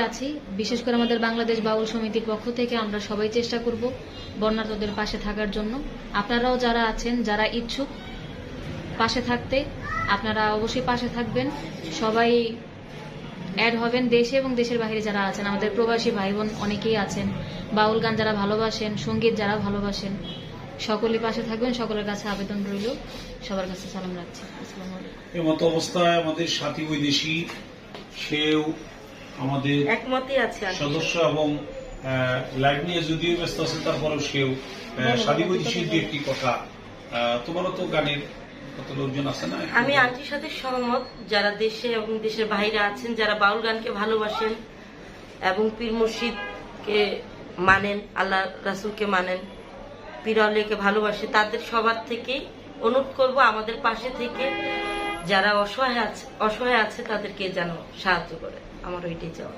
আছি। বিশেষ করে আমাদের বাংলাদেশ বাউল সমিতির পক্ষ থেকে আমরা সবাই চেষ্টা করব বন্যার্তদের পাশে থাকার জন্য। আপনারাও যারা আছেন, যারা ইচ্ছুক পাশে থাকতে, আপনারা অবশ্যই পাশে থাকবেন। সবাই অ্যাড হবেন, দেশে এবং দেশের বাইরে যারা আছেন, আমাদের প্রবাসী ভাই বোন অনেকেই আছেন, বাউল গান যারা ভালোবাসেন, সঙ্গীত যারা ভালোবাসেন, সকলে পাশে থাকবেন। সকলের কাছে আবেদন রইল, সবার কাছে সালাম রাখছি। আসসালামু আলাইকুম। এমত অবস্থায় আমাদের সাথী বৈদেশী সেও আমাদের একমতই আছে সদস্য এবং লাইভ নিয়ে যদিও ব্যস্ত আছে, তারপরেও সেও সাথী বৈদেশীর যে একটি কথা, তোমারও তো গানের কত লোকজন আছে না? আমি আন্টির সাথে সহমত। যারা দেশে এবং দেশের বাইরে আছেন, যারা বাউল গানকে ভালোবাসেন এবং পীর মুর্শিদকে মানেন, আল্লাহ রাসূলকে মানেন, পীর আউলিয়াকে ভালোবাসে, তাদের সবার থেকেই অনুরোধ করব আমাদের পাশে থেকে যারা অসহায় আছে তাদেরকে যেন সাহায্য করে। আমার ওইটাই চাওয়া।